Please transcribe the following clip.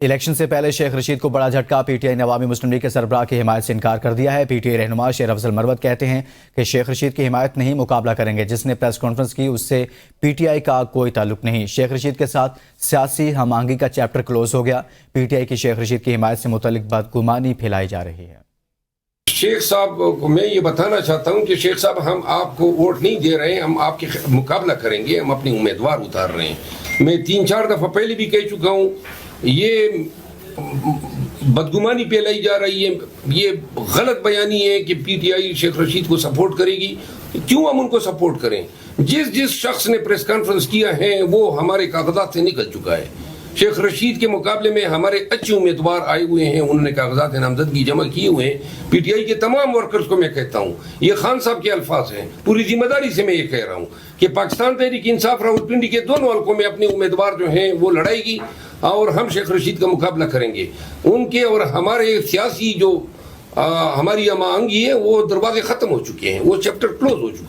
Election سے پہلے شیخ رشید کو بڑا جھٹکا، پی ٹی آئی نے عوامی مسلم لیگ کے سربراہ کی حمایت سے انکار کر دیا ہے۔ پی ٹی آئی رہنما شیر افضل مروت کہتے ہیں کہ شیخ رشید کی حمایت نہیں، مقابلہ کریں گے۔ جس نے پریس کانفرنس کی اس سے پی ٹی آئی کا کوئی تعلق نہیں۔ شیخ رشید کے ساتھ سیاسی ہم آہنگی کا چیپٹر کلوز ہو گیا۔ پی ٹی آئی کی شیخ رشید کی حمایت سے متعلق بدگمانی پھیلائی جا رہی ہے۔ شیخ صاحب کو میں یہ بتانا چاہتا ہوں کہ شیخ صاحب ہم آپ کو ووٹ نہیں دے رہے ہیں، ہم آپ کے مقابلہ کریں گے، ہم اپنی امیدوار اتار رہے ہیں۔ میں 3-4 دفعہ پہلے بھی کہہ چکا ہوں، یہ بدگمانی پھیلائی جا رہی ہے، یہ غلط بیانی ہے کہ P T I Sheikh Rashid کو سپورٹ کرے گی۔ کیوں ہم ان کو سپورٹ کریں؟ جس شخص نے پریس کانفرنس کیا ہے وہ ہمارے کاغذات سے نکل چکا ہے۔ شیخ رشید کے مقابلے میں ہمارے اچھے امیدوار آئے ہوئے ہیں، انہوں نے کاغذات نامزدگی جمع کیے ہوئے ہیں۔ پی ٹی آئی کے تمام ورکرز کو میں کہتا ہوں، یہ خان صاحب کے الفاظ ہیں، پوری ذمہ داری سے میں یہ کہہ رہا ہوں کہ پاکستان تحریک انصاف راولپنڈی کے دونوں حلقوں میں اپنے امیدوار جو ہیں وہ لڑائے گی اور ہم شیخ رشید کا مقابلہ کریں گے۔ ان کے اور ہمارے سیاسی جو ہماری ہم آہنگی ہے وہ دروازے ختم ہو چکے ہیں، وہ چیپٹر کلوز ہو چکے ہیں۔